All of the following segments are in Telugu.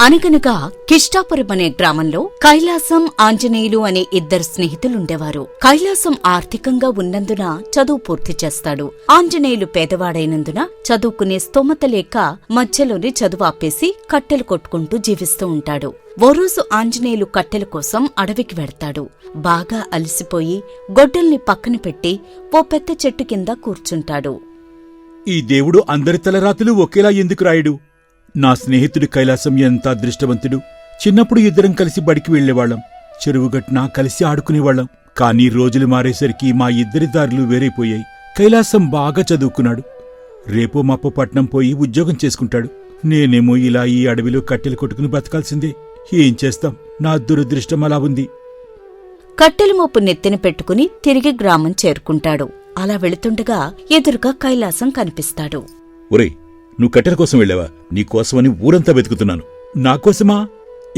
అనగనగా కిష్టాపురం అనే గ్రామంలో కైలాసం, ఆంజనేయులు అనే ఇద్దరు స్నేహితులుండేవారు. కైలాసం ఆర్థికంగా ఉన్నందున చదువు పూర్తి చేస్తాడు. ఆంజనేయులు పేదవాడైనందున చదువుకునే స్తోమత లేక మధ్యలోనే చదువు ఆపేసి కట్టెలు కొట్టుకుంటూ జీవిస్తూ ఉంటాడు. ఓ రోజు ఆంజనేయులు కట్టెల కోసం అడవికి వెడతాడు. బాగా అలసిపోయి గొడ్డల్ని పక్కన పెట్టి ఓ పెద్ద చెట్టు కింద కూర్చుంటాడు. ఈ దేవుడు అందరి తలరాతులు ఒకేలా ఎందుకు రాయడు? నా స్నేహితుడి కైలాసం ఎంత అదృష్టవంతుడు. చిన్నప్పుడు ఇద్దరం కలిసి బడికి వెళ్లేవాళ్లం. చెరువుగట్టున కలిసి ఆడుకునేవాళ్లం. కానీ రోజులు మారేసరికి మా ఇద్దరి దారులు వేరైపోయాయి. కైలాసం బాగా చదువుకున్నాడు. రేపో మాపో పట్నం పోయి ఉద్యోగం చేసుకుంటాడు. నేనేమో ఇలా ఈ అడవిలో కట్టెలు కొట్టుకుని బతకాల్సిందే. ఏం చేస్తాం, నా దురదృష్టం అలా ఉంది. కట్టెల మోపు నెత్తిన పెట్టుకుని తిరిగి గ్రామం చేరుకుంటాడు. అలా వెళుతుండగా ఎదురుగా కైలాసం కనిపిస్తాడు. ఒరేయ్, నువ్వు కట్టెల కోసం వెళ్ళావా? నీకోసమని ఊరంతా వెతుకుతున్నాను. నాకోసమా?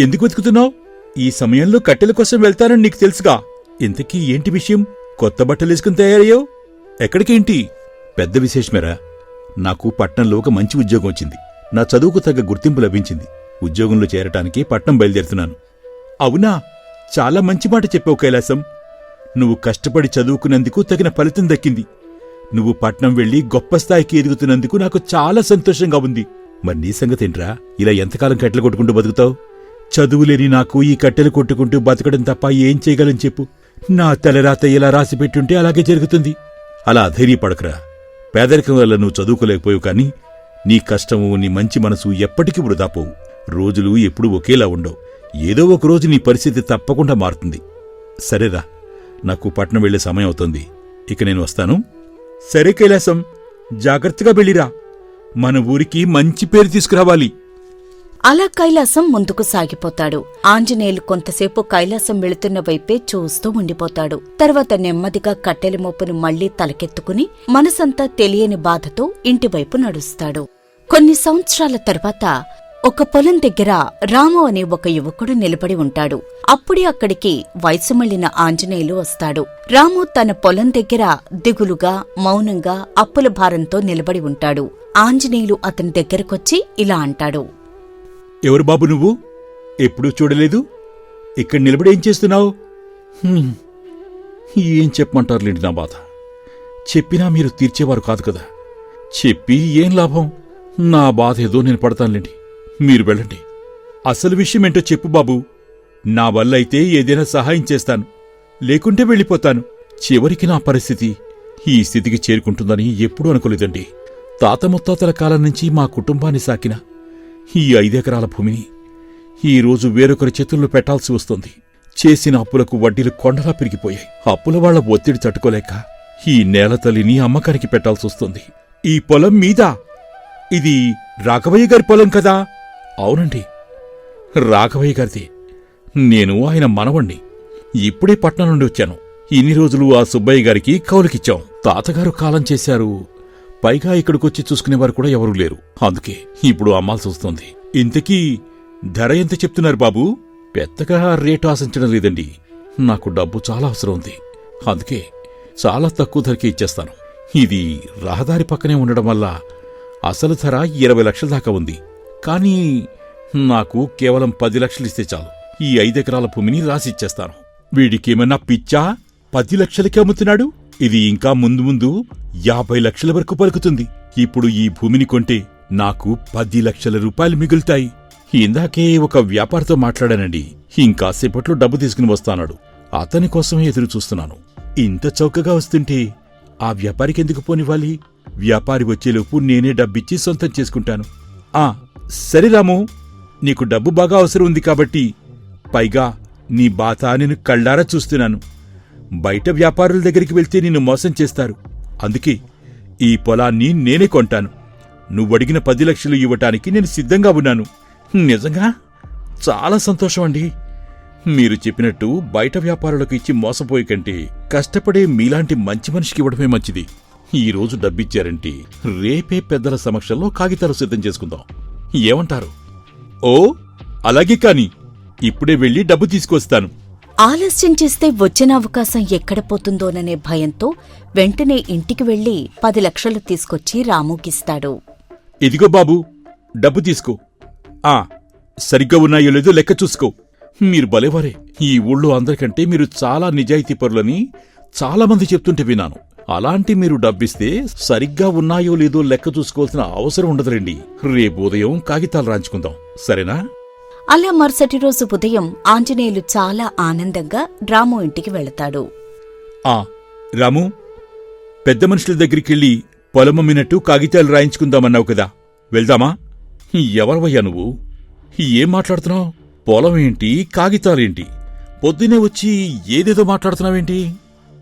ఎందుకు వెతుకుతున్నావు? ఈ సమయంలో కట్టెల కోసం వెళ్తానని నీకు తెలుసుగా. ఇంతకీ ఏంటి విషయం? కొత్త బట్టలేసుకుని తయారయ్యావు? ఎక్కడికేంటి? పెద్ద విశేషమేరా. నాకు పట్నంలో ఒక మంచి ఉద్యోగం వచ్చింది. నా చదువుకు తగ్గ గుర్తింపు లభించింది. ఉద్యోగంలో చేరటానికి పట్నం బయలుదేరుతున్నాను. అవునా? చాలా మంచి మాట చెప్పావు కైలాసం. నువ్వు కష్టపడి చదువుకున్నందుకు తగిన ఫలితం దక్కింది. నువ్వు పట్నం వెళ్లి గొప్ప స్థాయికి ఎదుగుతున్నందుకు నాకు చాలా సంతోషంగా ఉంది. మరి నీ సంగతేంట్రా? ఇలా ఎంతకాలం కట్టెలు కొట్టుకుంటూ బతుకుతావు? చదువులేని నాకు ఈ కట్టెలు కొట్టుకుంటూ బతకడం తప్ప ఏం చేయగలని చెప్పు. నా తలరాత ఇలా రాసిపెట్టుంటే అలాగే జరుగుతుంది. అలా అధైర్యపడకరా. పేదరికం వల్ల నువ్వు చదువుకోలేకపోయావు, కానీ నీ కష్టము, నీ మంచి మనసు ఎప్పటికీ వృధాపోవు. రోజులు ఎప్పుడూ ఒకేలా ఉండవు. ఏదో ఒకరోజు నీ పరిస్థితి తప్పకుండా మారుతుంది. సరేరా, నాకు పట్నం వెళ్లే సమయం అవుతుంది. ఇక నేను వస్తాను. సరే కైలాసం, జాగ్రత్తగా వెళ్ళిరా. మన ఊరికి మంచి పేరు తీసుకురావాలి. అలా కైలాసం ముందుకు సాగిపోతాడు. ఆంజనేయులు కొంతసేపు కైలాసం వెళుతున్న వైపే చూస్తూ ఉండిపోతాడు. తర్వాత నెమ్మదిగా కట్టెల మోపును మళ్లీ తలకెత్తుకుని మనసంతా తెలియని బాధతో ఇంటివైపు నడుస్తాడు. కొన్ని సంవత్సరాల తర్వాత ఒక పొలం దగ్గర రాము అనే ఒక యువకుడు నిలబడి ఉంటాడు. అప్పుడే అక్కడికి వయసు మళ్లిన ఆంజనేయులు వస్తాడు. రాము తన పొలం దగ్గర దిగులుగా, మౌనంగా, అప్పుల భారంతో నిలబడి ఉంటాడు. ఆంజనేయులు అతని దగ్గరకొచ్చి ఇలా అంటాడు. ఎవరు బాబు నువ్వు? ఎప్పుడూ చూడలేదు. ఇక్కడ నిలబడి ఏం చేస్తున్నావు? ఏం చెప్పమంటారులేండి నా బాధ. చెప్పినా మీరు తీర్చేవారు కాదు కదా. చెప్పి ఏం లాభం? నా బాధ ఏదో నేను పడతానులేండి. మీరు వెళ్ళండి. అసలు విషయమేంటో చెప్పు బాబూ. నా వల్ల అయితే ఏదైనా సహాయం చేస్తాను, లేకుంటే వెళ్ళిపోతాను. చివరికి నా పరిస్థితి ఈ స్థితికి చేరుకుంటుందని ఎప్పుడూ అనుకోలేదండి. తాత ముత్తాతల కాలం నుంచి మా కుటుంబాన్ని సాకిన ఈ 5 ఎకరాల భూమిని ఈరోజు వేరొకరి చేతుల్లో పెట్టాల్సి వస్తుంది. చేసిన అప్పులకు వడ్డీలు కొండలా పెరిగిపోయాయి. అప్పుల వాళ్ల ఒత్తిడి తట్టుకోలేక ఈ నేల తల్లిని అమ్మకానికి పెట్టాల్సొస్తుంది. ఈ పొలం మీద? ఇది రాఘవయ్య గారి పొలం కదా? అవునండి, రాఘవయ్య గారిది. నేను ఆయన మనవణ్ణి. ఇప్పుడే పట్నం నుండి వచ్చాను. ఇన్ని రోజులు ఆ సుబ్బయ్య గారికి కౌలుకిచ్చాం. తాతగారు కాలం చేశారు. పైగా ఇక్కడికొచ్చి చూసుకునేవారు కూడా ఎవరూ లేరు. అందుకే ఇప్పుడు అమ్మాల్సి వస్తుంది. ఇంతకీ ధర ఎంత చెప్తున్నారు బాబూ? పెద్దగా రేటు ఆశించడం లేదండి. నాకు డబ్బు చాలా అవసరం ఉంది. అందుకే చాలా తక్కువ ధరకే ఇచ్చేస్తాను. ఇది రహదారి పక్కనే ఉండడం వల్ల అసలు ధర 20 లక్షల దాకా ఉంది. కానీ నాకు కేవలం 10 లక్షలిస్తే చాలు. ఈ 5 ఎకరాల భూమిని రాసిచ్చేస్తాను. వీడికేమన్నా పిచ్చా? 10 లక్షలకి అమ్ముతున్నాడు. ఇది ఇంకా ముందు ముందు 50 లక్షల వరకు పలుకుతుంది. ఇప్పుడు ఈ భూమిని కొంటే నాకు 10 లక్షల రూపాయలు మిగులుతాయి. ఇందాకే ఒక వ్యాపారితో మాట్లాడానండి. ఇంకాసేపట్లో డబ్బు తీసుకుని వస్తానాడు. అతని కోసమే ఎదురు చూస్తున్నాను. ఇంత చౌకగా వస్తుంటే ఆ వ్యాపారికెందుకు పోనివ్వాలి? వ్యాపారి వచ్చేలోపు నేనే డబ్బిచ్చి సొంతం చేసుకుంటాను. సరే రాము, నీకు డబ్బు బాగా అవసరం ఉంది కాబట్టి. పైగా నీ బాధ నేను కళ్ళారా చూస్తున్నాను. బయట వ్యాపారుల దగ్గరికి వెళ్తే నిన్ను మోసం చేస్తారు. అందుకే ఈ పొలాన్ని నేనే కొంటాను. నువ్వడిగిన 10 లక్షలు ఇవ్వటానికి నేను సిద్ధంగా ఉన్నాను. నిజంగా చాలా సంతోషం అండి. మీరు చెప్పినట్టు బయట వ్యాపారులకు ఇచ్చి మోసపోయే కంటే కష్టపడే మీలాంటి మంచి మనిషికి ఇవ్వడమే మంచిది. ఈరోజు డబ్బిచ్చారంటే రేపే పెద్దల సమక్షంలో కాగితాలు సిద్ధం చేసుకుందాం. ఏమంటారు? ఓ అలాగే, కాని ఇప్పుడే వెళ్లి డబ్బు తీసుకొస్తాను. ఆలస్యం చేస్తే వచ్చిన అవకాశం ఎక్కడ పోతుందోననే భయంతో వెంటనే ఇంటికి వెళ్లి 10 లక్షలు తీసుకొచ్చి రాముకిస్తాడు. ఇదిగో బాబూ, డబ్బు తీసుకో. సరిగ్గా ఉన్నాయో లేదో లెక్క చూసుకో. మీరు భలేవారే. ఈ ఊళ్ళో అందరికంటే మీరు చాలా నిజాయితీపరులని చాలామంది చెప్తుంటే విన్నాను. అలాంటి మీరు డబ్బిస్తే సరిగ్గా ఉన్నాయో లేదో లెక్క చూసుకోవాల్సిన అవసరం ఉండదులేండి. రేపు ఉదయం కాగితాలు రాంచుకుందాం, సరేనా? అలా మరుసటి రోజు ఉదయం ఆంజనేయులు చాలా ఆనందంగా రాము ఇంటికి వెళతాడు. రాము, పెద్ద మనుషుల దగ్గరికెళ్ళి పొలమమ్మినట్టు కాగితాలు రాయించుకుందామన్నావు కదా, వెళ్దామా? ఎవరవయ్యా నువ్వు? ఏం మాట్లాడుతున్నావు? పొలం ఏంటి, కాగితాలేంటి? పొద్దునే వచ్చి ఏదేదో మాట్లాడుతున్నావేంటి?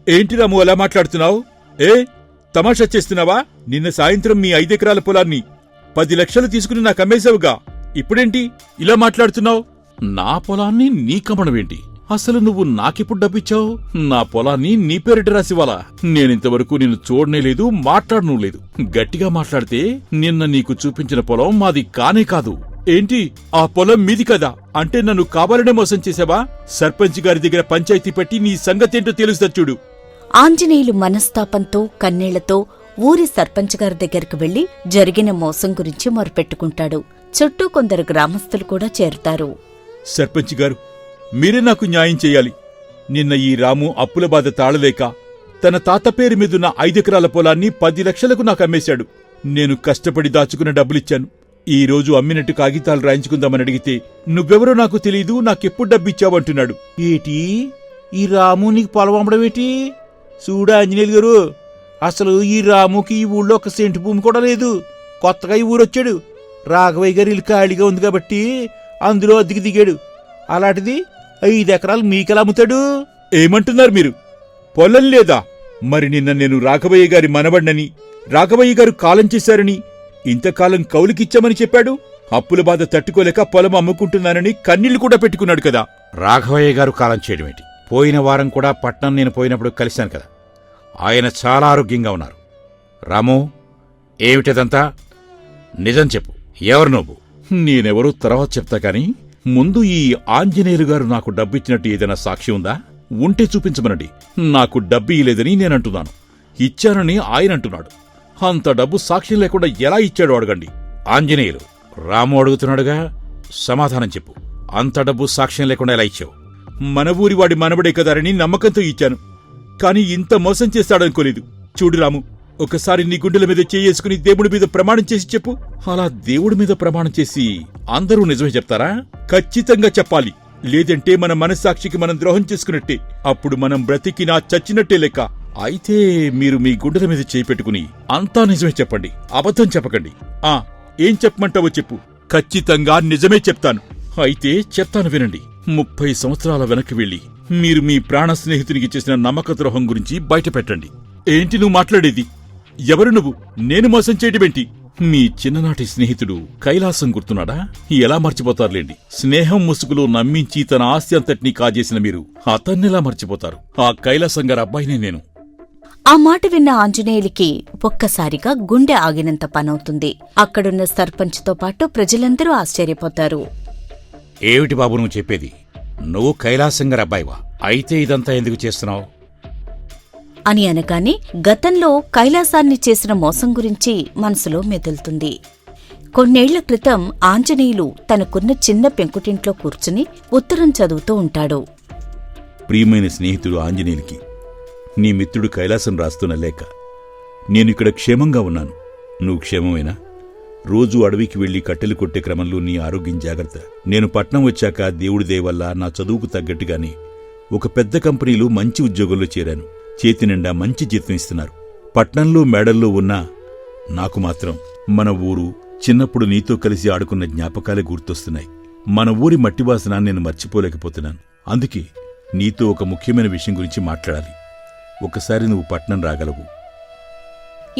ఏంటి రాము అలా మాట్లాడుతున్నావు? తమాషా చేస్తున్నావా? నిన్న సాయంత్రం మీ 5 ఎకరాల పొలాన్ని 10 లక్షలు తీసుకుని నాకు అమ్మేశావుగా, ఇప్పుడేంటి ఇలా మాట్లాడుతున్నావు? నా పొలాన్ని నీకమ్మడమేంటి? అసలు నువ్వు నాకెప్పుడు డబ్బిచ్చావు? నా పొలాన్ని నీ పేరిట రాసివ్వాలా? నేనింతవరకు నిన్ను చూడనేలేదు, మాట్లాడనూ లేదు. గట్టిగా మాట్లాడితే నిన్న నీకు చూపించిన పొలం మాది కానే కాదు. ఏంటి, ఆ పొలం మీది కదా? అంటే నన్ను కావాలనే మోసం చేశావా? సర్పంచ్ గారి దగ్గర పంచాయతీ పెట్టి నీ సంగతేంటో తెలుస్తా చూడు. ఆంజనేయులు మనస్తాపంతో కన్నీళ్లతో ఊరి సర్పంచ్ గారి దగ్గరికి వెళ్లి జరిగిన మోసం గురించి మొరపెట్టుకుంటాడు. చుట్టూ కొందరు గ్రామస్తులు కూడా చేరుతారు. సర్పంచ్ గారు, మీరే నాకు న్యాయం చెయ్యాలి. నిన్న ఈ రాము అప్పుల బాధ తాళలేక తన తాత పేరు మీదున్న 5 ఎకరాల పొలాన్ని 10 లక్షలకు నాకు అమ్మేశాడు. నేను కష్టపడి దాచుకున్న డబ్బులిచ్చాను. ఈ రోజు అమ్మినట్టు కాగితాలు రాయించుకుందామని అడిగితే నువ్వెవరో నాకు తెలీదు, నాకెప్పుడు డబ్బిచ్చావంటున్నాడు. ఏటి, ఈ రాము నీకు పొలం అమ్మడమేటి? చూడా ఆంజనేయులు గారు, అసలు ఈ రాముకి ఈ ఊళ్ళో ఒక సెంటు భూమి కూడా లేదు. కొత్తగా ఈ ఊరొచ్చాడు. రాఘవయ్య గారి ఇల్లు ఖాళీగా ఉంది కాబట్టి అందులో అద్దెకి దిగాడు. అలాంటిది 5 ఎకరాలు మీకెలా అమ్ముతాడు? ఏమంటున్నారు మీరు? పొలం లేదా? మరి నిన్న నేను రాఘవయ్య గారి మనబడినని, రాఘవయ్య గారు కాలం చేశారని, ఇంతకాలం కౌలుకిచ్చామని చెప్పాడు. అప్పుల బాధ తట్టుకోలేక పొలం అమ్ముకుంటున్నానని కన్నీళ్లు కూడా పెట్టుకున్నాడు కదా. రాఘవయ్య గారు కాలం చేయడమేంటి? పోయిన వారం కూడా పట్నం నేను పోయినప్పుడు కలిశాను కదా, ఆయన చాలా ఆరోగ్యంగా ఉన్నారు. రాము, ఏమిటదంతా? నిజం చెప్పు, ఎవరు నువ్వు? నేనెవరో తర్వాత చెప్తా కాని ముందు ఈ ఆంజనేయులు గారు నాకు డబ్బిచ్చినట్టు ఏదైనా సాక్షి ఉందా? ఉంటే చూపించమనండి. నాకు డబ్బియ్యలేదని నేనంటున్నాను, ఇచ్చానని ఆయనంటున్నాడు. అంత డబ్బు సాక్ష్యం లేకుండా ఎలా ఇచ్చాడో అడగండి. ఆంజనేయులు, రాము అడుగుతున్నాడుగా, సమాధానం చెప్పు. అంత డబ్బు సాక్ష్యం లేకుండా ఎలా ఇచ్చావు? మన ఊరివాడి మనబడే కదారని నమ్మకంతో ఇచ్చాను, కాని ఇంత మోసం చేస్తాడనుకోలేదు. చూడు రాము, ఒకసారి నీ గుండెల మీద చేసుకుని దేవుడి మీద ప్రమాణం చేసి చెప్పు. అలా దేవుడి మీద ప్రమాణం చేసి అందరూ నిజమే చెప్తారా? ఖచ్చితంగా చెప్పాలి, లేదంటే మన మనస్సాక్షికి మనం ద్రోహం చేసుకున్నట్టే. అప్పుడు మనం బ్రతికినా చచ్చినట్టే లెక్క. అయితే మీరు మీ గుండెల మీద చేయి పెట్టుకుని అంతా నిజమే చెప్పండి, అబద్ధం చెప్పకండి. ఏం చెప్పమంటావో చెప్పు. ఖచ్చితంగా నిజమే చెప్తాను. అయితే చెప్తాను వినండి. 30 సంవత్సరాల వెనక్కి వెళ్లి మీరు మీ ప్రాణ స్నేహితునికి చేసిన నమ్మక ద్రోహం గురించి బయటపెట్టండి. ఏంటి నువ్వు మాట్లాడేది? ఎవరు నువ్వు? నేను మోసం చేయడమేంటి? మీ చిన్ననాటి స్నేహితుడు కైలాసం గుర్తున్నాడా? ఎలా మర్చిపోతారులేండి. స్నేహం ముసుగులో నమ్మించి తన ఆస్తి అంతటినీ కాజేసిన మీరు అతన్నెలా మర్చిపోతారు? ఆ కైలాసం గారి అబ్బాయినే నేను. ఆ మాట విన్న ఆంజనేయులికి ఒక్కసారిగా గుండె ఆగినంత పనవుతుంది. అక్కడున్న సర్పంచ్తో పాటు ప్రజలందరూ ఆశ్చర్యపోతారు. ఏమిటి బాబు నువ్వు చెప్పేది? నువ్వు కైలాసం గారి అబ్బాయివా? అయితే ఇదంతా ఎందుకు చేస్తున్నావు అని అనగానే గతంలో కైలాసాన్ని చేసిన మోసం గురించి మనసులో మెదులుతుంది. కొన్నేళ్ల క్రితం ఆంజనేయులు తనకున్న చిన్న పెంకుటింట్లో కూర్చుని ఉత్తరం చదువుతూ ఉంటాడు. ప్రియమైన స్నేహితుడు ఆంజనేయులికి, నీ మిత్రుడు కైలాసం రాస్తున్న లేఖ. నేనిక్కడ క్షేమంగా ఉన్నాను, నువ్వు క్షేమమేనా? రోజూ అడవికి వెళ్లి కట్టెలు కొట్టే క్రమంలో నీ ఆరోగ్యం జాగ్రత్త. నేను పట్నం వచ్చాక దేవుడి దయవల్ల నా చదువుకు తగ్గట్టుగానే ఒక పెద్ద కంపెనీలో మంచి ఉద్యోగంలో చేరాను. చేతి నిండా మంచి జీతం ఇస్తున్నారు. పట్నంలో మేడల్లో ఉన్నా నాకు మాత్రం మన ఊరు, చిన్నప్పుడు నీతో కలిసి ఆడుకున్న జ్ఞాపకాలే గుర్తొస్తున్నాయి. మన ఊరి మట్టివాసన నేను మర్చిపోలేకపోతున్నాను. అందుకే నీతో ఒక ముఖ్యమైన విషయం గురించి మాట్లాడాలి. ఒకసారి నువ్వు పట్నం రాగలవు?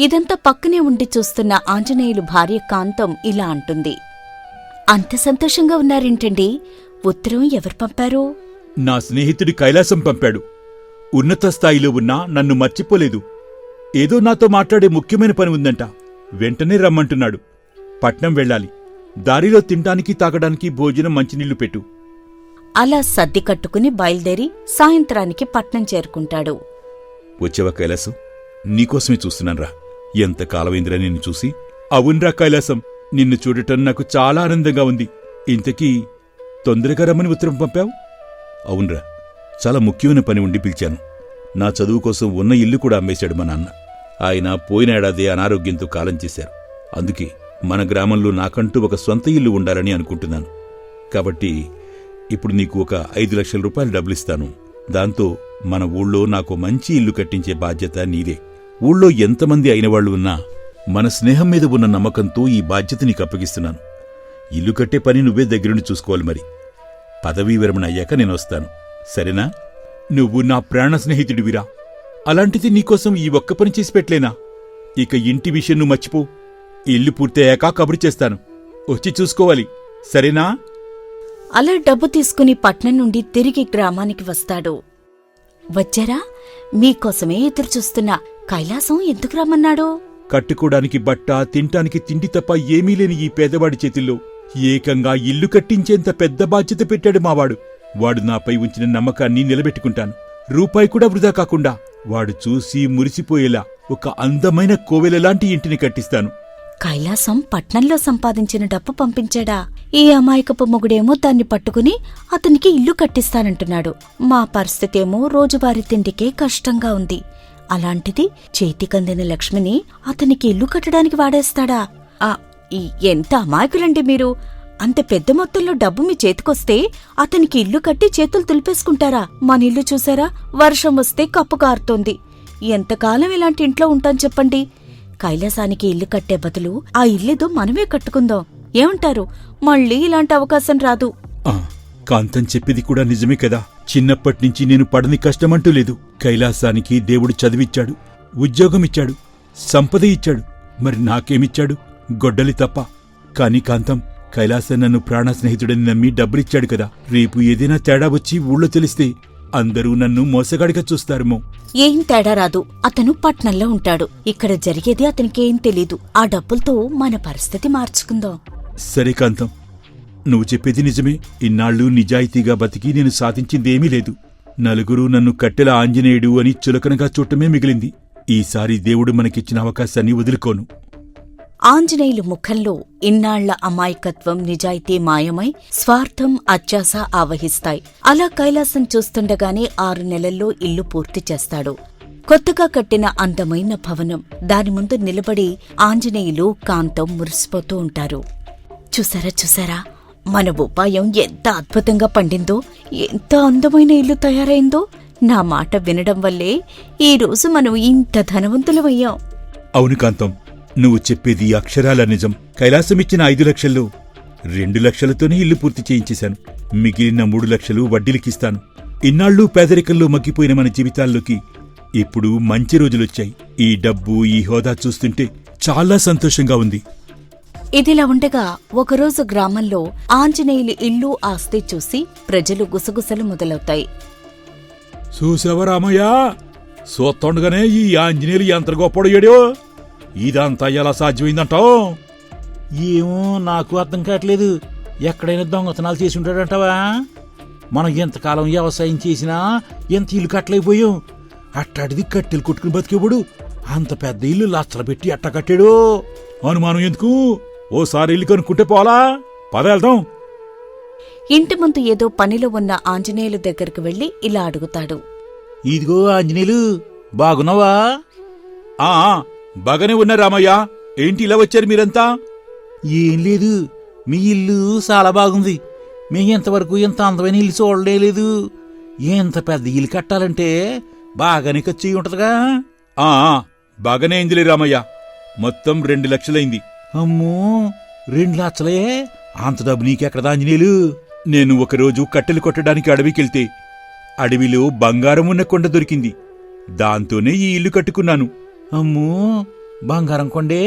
ఇదంతా పక్కనే ఉండి చూస్తున్న ఆంజనేయులు భార్య కాంతం ఇలా అంటుంది. అంత సంతోషంగా ఉన్నారేంటండి? ఉత్తరం ఎవరు పంపారు? నా స్నేహితుడి కైలాసం పంపాడు. ఉన్నత స్థాయిలో ఉన్నా నన్ను మర్చిపోలేదు. ఏదో నాతో మాట్లాడే ముఖ్యమైన పని ఉందంట. వెంటనే రమ్మంటున్నాడు. పట్నం వెళ్ళాలి. దారిలో తినడానికి తాగడానికి భోజనం మంచినీళ్లు పెట్టు. అలా సర్ది కట్టుకుని బయలుదేరి సాయంత్రానికి పట్నం చేరుకుంటాడు. వచ్చావా కైలాసం? నీకోసమే చూస్తున్నాన్రా. ఎంతకాలమైందిరా నిన్ను చూసి. అవునరా కైలాసం, నిన్ను చూడటం నాకు చాలా ఆనందంగా ఉంది. ఇంతకీ తొందరగా రమ్మని ఉత్తరం పంపావు? అవునరా, చాలా ముఖ్యమైన పని ఉండి పిలిచాను. నా చదువు కోసం ఉన్న ఇల్లు కూడా అమ్మేశాడు మా నాన్న. ఆయన పోయిన ఏడాది అనారోగ్యంతో కాలం చేశారు. అందుకే మన గ్రామంలో నాకంటూ ఒక సొంత ఇల్లు ఉండాలని అనుకుంటున్నాను. కాబట్టి ఇప్పుడు నీకు ఒక 5 లక్షల రూపాయలు డబ్బులిస్తాను. దాంతో మన ఊళ్ళో నాకు మంచి ఇల్లు కట్టించే బాధ్యత నీదే. ఊళ్ళో ఎంతమంది అయినవాళ్లు ఉన్నా మన స్నేహం మీద ఉన్న నమ్మకంతో ఈ బాధ్యత నీకు అప్పగిస్తున్నాను. ఇల్లు కట్టే పని నువ్వే దగ్గరుండి చూసుకోవాలి. మరి పదవీ విరమణ అయ్యాక నేనొస్తాను, సరేనా? నువ్వు నా ప్రాణ స్నేహితుడివిరా. అలాంటిది నీకోసం ఈ ఒక్క పని చేసి పెట్టలేనా? ఇక ఇంటి విషయం నువ్వు మర్చిపో. ఇల్లు పూర్తయ్యాక కబురు చేస్తాను, వచ్చి చూసుకోవాలి, సరేనా? అలా డబ్బు తీసుకుని పట్నం నుండి తిరిగి గ్రామానికి వస్తాడు. వచ్చారా? మీకోసమే ఎదురుచూస్తున్నా. కైలాసం ఎందుకు రమ్మన్నాడు? కట్టుకోడానికి బట్ట, తింటానికి తిండి తప్ప ఏమీ లేని ఈ పేదవాడి చేతుల్లో ఏకంగా ఇల్లు కట్టించేంత పెద్ద బాధ్యత పెట్టాడు మావాడు. వాడు నాపై ఉంచిన నమ్మకాన్ని నిలబెట్టుకుంటాను. రూపాయి కూడా వృధా కాకుండా వాడు చూసి మురిసిపోయేలా ఒక అందమైన కోవెలలాంటి ఇంటిని కట్టిస్తాను. కైలాసం పట్నంలో సంపాదించిన డబ్బు పంపించాడా? ఈ అమాయకపు మొగుడేమో దాన్ని పట్టుకుని అతనికి ఇల్లు కట్టిస్తానంటున్నాడు. మా పరిస్థితేమో రోజువారీ తిండికే కష్టంగా ఉంది. అలాంటిది చేతికందిన లక్ష్మిని అతనికి ఇల్లు కట్టడానికి వాడేస్తాడా? ఎంత అమాయకులండి మీరు! అంత పెద్ద మొత్తంలో డబ్బు మీ చేతికొస్తే అతనికి ఇల్లు కట్టి చేతులు తులిపేసుకుంటారా? మనిల్లు చూసారా? వర్షం వస్తే కప్పు కారుతోంది. ఎంతకాలం ఇలాంటి ఇంట్లో ఉంటాం చెప్పండి? కైలాసానికి ఇల్లు కట్టే బదులు ఆ ఇల్లేదో మనమే కట్టుకుందాం. ఏమంటారు? మళ్ళీ ఇలాంటి అవకాశం రాదు. కాంతం చెప్పేది కూడా నిజమే కదా. చిన్నప్పటినుంచి నేను పడని కష్టమంటూ లేదు. కైలాసానికి దేవుడు చదివిచ్చాడు, ఉద్యోగమిచ్చాడు, సంపద ఇచ్చాడు. మరి నాకేమిచ్చాడు? గొడ్డలి తప్ప. కాని కాంతం, కైలాసం నన్ను ప్రాణ స్నేహితుడని నమ్మి డబ్బులిచ్చాడు కదా. రేపు ఏదైనా తేడా వచ్చి ఊళ్ళో తెలిస్తే అందరూ నన్ను మోసగాడిగా చూస్తారేమో. ఏం తేడా రాదు. అతను పట్నంలో ఉంటాడు. ఇక్కడ జరిగేది అతనికేం తెలీదు. ఆ డబ్బులతో మన పరిస్థితి మార్చుకుందాం. సరే కాంతం, నువ్వు చెప్పేది నిజమే. ఇన్నాళ్ళు నిజాయితీగా బతికి నేను సాధించిందేమీ లేదు. నలుగురు నన్ను కట్టెల ఆంజనేయుడు అని చులకనగా చూడటమే మిగిలింది. ఈసారి దేవుడు మనకిచ్చిన అవకాశాన్ని వదులుకోను. ఆంజనేయులు ముఖంలో ఇన్నాళ్ల అమాయకత్వం, నిజాయితీ మాయమై స్వార్థం, అత్యాశ ఆవహిస్తాయి. అలా కైలాసం చూస్తుండగానే 6 నెలల్లో ఇల్లు పూర్తి చేస్తాడు. కొత్తగా కట్టిన అందమైన భవనం. దాని ముందు నిలబడి ఆంజనేయులు, కాంతం మురిసిపోతూ ఉంటారు. చూసారా? మన ఉపాయం ఎంత అద్భుతంగా పండిందో, ఎంత అందమైన ఇల్లు తయారైందో. నా మాట వినడం వల్లే ఈరోజు మనం ఇంత ధనవంతులమయ్యాం. అవును కాంతం, నువ్వు చెప్పేది అక్షరాల నిజం. కైలాసమిచ్చిన 5 లక్షల్లో 2 లక్షలతోనే ఇల్లు పూర్తి చేయించేశాను. మిగిలిన 3 లక్షలు వడ్డీలకిస్తాను. ఇన్నాళ్లు పేదరికంలో మగ్గిపోయిన మన జీవితాల్లోకి ఇప్పుడు మంచి రోజులొచ్చాయి. ఈ డబ్బు, ఈ హోదా చూస్తుంటే చాలా సంతోషంగా ఉంది. ఇదిలా ఉండగా ఒకరోజు గ్రామంలో ఆంజనేయులు ఇల్లు, ఆస్తి చూసి ప్రజలు గుసగుసలు మొదలవుతాయి. చూసావా రామయ్య, సూత్తుండగానే ఈ ఆంజనేయులు ఎంత గొప్పడయ్యాడో. ఇదంతా ఎలా సాధ్యమైందంటావు? ఏమో నాకు అర్థం కావట్లేదు. ఎక్కడైనా దొంగతనాలు చేసి ఉంటాడంటావా? మనం ఎంతకాలం వ్యవసాయం చేసినా ఎంత ఇల్లు కట్టలేకపోయాం. అట్టాడిది కట్టెలు కొట్టుకుని బతికేవాడు అంత పెద్ద ఇల్లు లచ్చలు పెట్టి అట్ట కట్టాడు. అనుమానం ఎందుకు? ఓసారి ఇల్లు కనుక్కుంటే పోలా. పద వెళ్దాం. ఇంటి ముందు ఏదో పనిలో ఉన్న ఆంజనేయులు దగ్గరకు వెళ్లి ఇలా అడుగుతాడు. ఇదిగో ఆంజనేయులు, బాగున్నావా? బాగానే ఉన్నా రామయ్య. ఏంటి ఇలా వచ్చారు మీరంతా? ఏం లేదు, మీ ఇల్లు చాలా బాగుంది. మేము ఇంతవరకు ఇంత అందమైన ఇల్లు చూడలేదు. ఎంత పెద్ద ఇల్లు కట్టాలంటే బాగానే ఖర్చు అయి ఉంటదిగా. బాగానే అయిందిలే రామయ్య. మొత్తం 2 లక్షలైంది. అమ్మో, 2 లక్షలే? అంత డబ్బు నీకెక్కడదా ఆంజనేయులు? నేను ఒకరోజు కట్టెలు కొట్టడానికి అడవికెళ్తే అడవిలో బంగారం ఉన్న కొండ దొరికింది. దాంతోనే ఈ ఇల్లు కట్టుకున్నాను. అమ్మో, బంగారం కొండే?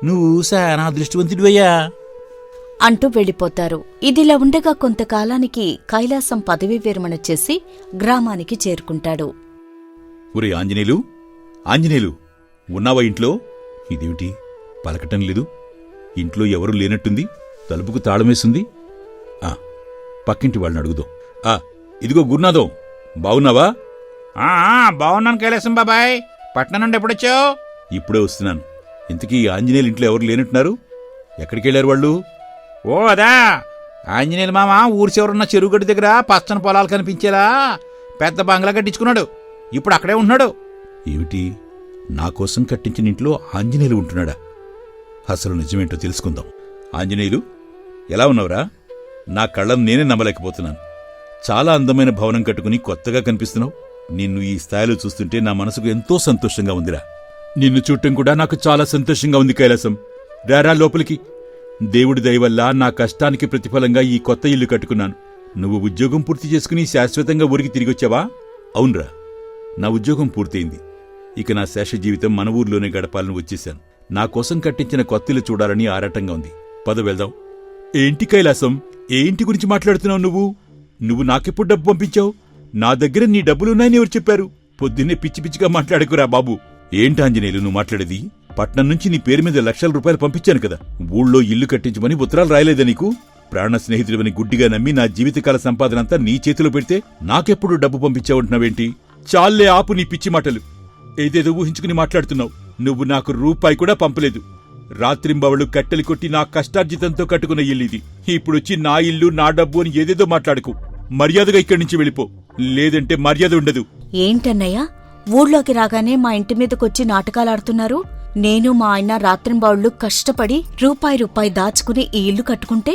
నువ్వు చాలా అదృష్టవంతుడివయ్యా అంటూ వెళ్ళిపోతారు. ఇదిలా ఉండగా కొంతకాలానికి కైలాసం పదవీ విరమణ చేసి గ్రామానికి చేరుకుంటాడు. ఒరే ఆంజనేయులు, ఉన్నావా ఇంట్లో? ఇదేమిటి పలకటం లేదు? ఇంట్లో ఎవరూ లేనట్టుంది. తలుపుకు తాళమేస్తుంది. పక్కింటి వాళ్ళని అడుగుదాం. ఇదిగో గురునాథం, బావున్నావా? బాగున్నాను కైలాసం బాబాయ్. పట్నం నుండి ఎప్పుడొచ్చావు? ఇప్పుడే వస్తున్నాను. ఇంతకీ ఆంజనేయులు ఇంట్లో ఎవరు లేనట్టున్నారు? ఎక్కడికెళ్లారు వాళ్ళు? ఓ అదా, ఆంజనేయులు మామ ఊరి చివరున్న చెరువుగడ్డి దగ్గర పచ్చని పొలాలు కనిపించేలా పెద్ద బంగ్లా కట్టించుకున్నాడు. ఇప్పుడు అక్కడే ఉంటున్నాడు. ఏమిటి, నా కోసం కట్టించిన ఇంట్లో ఆంజనేయులు ఉంటున్నాడా? అసలు నిజమేంటో తెలుసుకుందాం. ఆంజనేయులు, ఎలా ఉన్నావురా? నా కళ్ళను నేనే నమ్మలేకపోతున్నాను. చాలా అందమైన భవనం కట్టుకుని కొత్తగా కనిపిస్తున్నావు. నిన్ను ఈ స్థాయిలో చూస్తుంటే నా మనసుకు ఎంతో సంతోషంగా ఉందిరా. నిన్ను చూడటం కూడా నాకు చాలా సంతోషంగా ఉంది కైలాసం. రారా లోపలికి. దేవుడి దయవల్ల నా కష్టానికి ప్రతిఫలంగా ఈ కొత్త ఇల్లు కట్టుకున్నాను. నువ్వు ఉద్యోగం పూర్తి చేసుకుని శాశ్వతంగా ఊరికి తిరిగొచ్చావా? అవునరా, నా ఉద్యోగం పూర్తయింది. ఇక నా శేష జీవితం మన ఊర్లోనే గడపాలని వచ్చేశాను. నా కోసం కట్టించిన కొత్తిల్లు చూడాలని ఆరాటంగా ఉంది. పద వెళ్దాం. ఏంటి కైలాసం, ఏ ఇంటి గురించి మాట్లాడుతున్నావు నువ్వు? నువ్వు నాకెప్పుడు డబ్బు పంపించావు? నా దగ్గర నీ డబ్బులున్నాయని ఎవరు చెప్పారు? పొద్దున్నే పిచ్చి పిచ్చిగా మాట్లాడుకురా బాబు. ఏంటి ఆంజనేయులు నువ్వు మాట్లాడేది? పట్నం నుంచి నీ పేరు మీద లక్షల రూపాయలు పంపించాను కదా. ఊళ్ళో ఇల్లు కట్టించమని ఉత్తరాలు రాయలేదా నీకు? ప్రాణ స్నేహితుడివని గుడ్డిగా నమ్మి నా జీవితకాల సంపాదనంతా నీ చేతిలో పెడితే నాకెప్పుడు డబ్బు పంపించావుంటున్నావేంటి? చాలే ఆపు నీ పిచ్చి మాటలు. ఏదేదో ఊహించుకుని మాట్లాడుతున్నావు. నువ్వు నాకు రూపాయి కూడా పంపలేదు. రాత్రింబవళ్ళు కట్టెలు కొట్టి నా కష్టార్జితంతో కట్టుకున్న ఇల్లిది. ఇప్పుడొచ్చి నా ఇల్లు నా డబ్బు అని ఏదేదో మాట్లాడుకు. మర్యాదగా ఇక్కడి నుంచి వెళ్ళిపో, లేదంటే మర్యాద ఉండదు. ఏంటన్నయ్యా, ఊళ్ళోకి రాగానే మా ఇంటి మీదకొచ్చి నాటకాలాడుతున్నారు? నేను మా ఆయన రాత్రింబావుళ్ళు కష్టపడి రూపాయి దాచుకుని ఈ ఇల్లు కట్టుకుంటే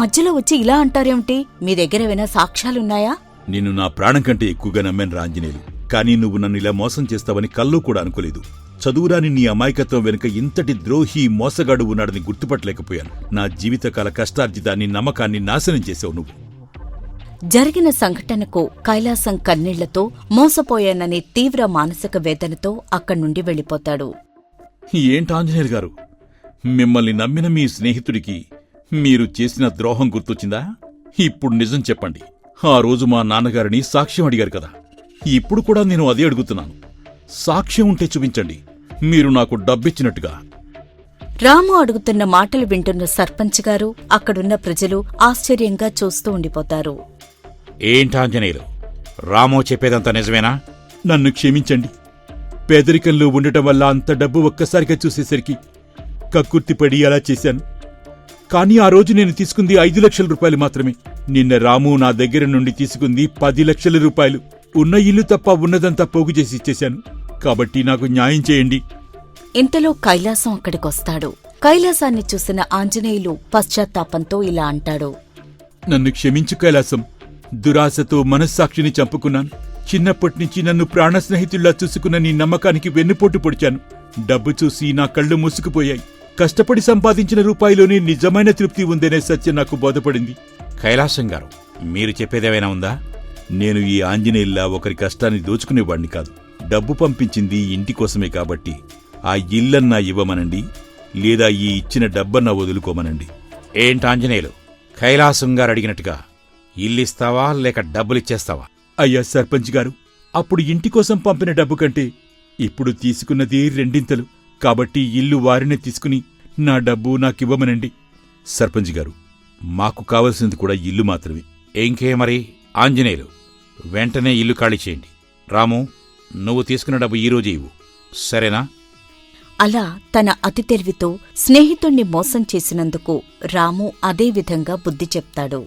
మధ్యలో వచ్చి ఇలా అంటారేమిటి? మీ దగ్గరేమైనా సాక్ష్యాలున్నాయా? నిన్ను నా ప్రాణం కంటే ఎక్కువగా నమ్మాను రా ఆంజనేయులు. కానీ నువ్వు నన్ను ఇలా మోసం చేస్తావని కల్లో కూడా అనుకోలేదు. చదువురాని నీ అమాయకత్వం వెనుక ఇంతటి ద్రోహి మోసగాడు ఉన్నాడని గుర్తుపట్టలేకపోయాను. నా జీవితకాల కష్టార్జితాన్ని నమ్మకాన్ని నాశనం చేసావు నువ్వు. జరిగిన సంఘటనకు కైలాసం కన్నీళ్లతో మోసపోయాననే తీవ్ర మానసిక వేదనతో అక్కడ్నుండి వెళ్ళిపోతాడు. ఏంటి ఆంజనేయులు గారు, మిమ్మల్ని నమ్మిన మీ స్నేహితుడికి మీరు చేసిన ద్రోహం గుర్తొచ్చిందా? ఇప్పుడు నిజం చెప్పండి. ఆ రోజు మా నాన్నగారిని సాక్ష్యం అడిగారు కదా, ఇప్పుడు కూడా నేను అదే అడుగుతున్నాను. సాక్ష్యం ఉంటే చూపించండి, మీరు నాకు డబ్బిచ్చినట్టుగా. రాము అడుగుతున్న మాటలు వింటున్న సర్పంచ్ గారు, అక్కడున్న ప్రజలు ఆశ్చర్యంగా చూస్తూ ఉండిపోతారు. ఏంటాంజనేయులు, రామో చెప్పేదంతా నిజమేనా? నన్ను క్షమించండి. పేదరికంలో ఉండటం వల్ల అంత డబ్బు ఒక్కసారిగా చూసేసరికి కక్కుర్తిపడి అలా చేశాను. కానీ ఆ రోజు నేను తీసుకుంది 5 లక్షల రూపాయలు మాత్రమే. నిన్న రాము నా దగ్గర నుండి తీసుకుంది 10 లక్షల రూపాయలు. ఉన్న ఇల్లు తప్ప ఉన్నదంతా పోగు చేసి ఇచ్చేశాను. కాబట్టి నాకు న్యాయం చేయండి. ఇంతలో కైలాసం అక్కడికొస్తాడు. కైలాసాన్ని చూసిన ఆంజనేయులు పశ్చాత్తాపంతో ఇలా అంటాడు. నన్ను క్షమించు కైలాసం. దురాశతో మనస్సాక్షిని చంపుకున్నాను. చిన్నప్పటినుంచి నన్ను ప్రాణ స్నేహితుల్లా చూసుకున్న నీ నమ్మకానికి వెన్నుపోటు పొడిచాను. డబ్బు చూసి నా కళ్ళు మూసుకుపోయాయి. కష్టపడి సంపాదించిన రూపాయిలోనే నిజమైన తృప్తి ఉందనే సత్యం నాకు బోధపడింది. కైలాసం గారు, మీరు చెప్పేదేమైనా ఉందా? నేను ఈ ఆంజనేయుల్లా ఒకరి కష్టాన్ని దోచుకునేవాణ్ణి కాదు. డబ్బు పంపించింది ఇంటి కోసమే కాబట్టి ఆ ఇల్లన్నా ఇవ్వమనండి, లేదా ఈ ఇచ్చిన డబ్బన్నా వదులుకోమనండి. ఏంటాంజనేయులు, కైలాసం గారు అడిగినట్టుగా ఇల్లిస్తావా లేక డబ్బులిచ్చేస్తావా? అయ్యా సర్పంచ్ గారు, అప్పుడు ఇంటి కోసం పంపిన డబ్బు కంటే ఇప్పుడు తీసుకున్నది రెండింతలు. కాబట్టి ఇల్లు వారినే తీసుకుని నా డబ్బు నాకివ్వమనండి. సర్పంచ్ గారు, మాకు కావలసింది కూడా ఇల్లు మాత్రమే. ఇంకే మరి? ఆంజనేయులు, వెంటనే ఇల్లు ఖాళీ చేయండి. రాము, నువ్వు తీసుకున్న డబ్బు ఈరోజే ఇవ్వు, సరేనా? అలా తన అతి తెలివితో స్నేహితుణ్ణి మోసం చేసినందుకు రాము అదే విధంగా బుద్ధి చెప్తాడు.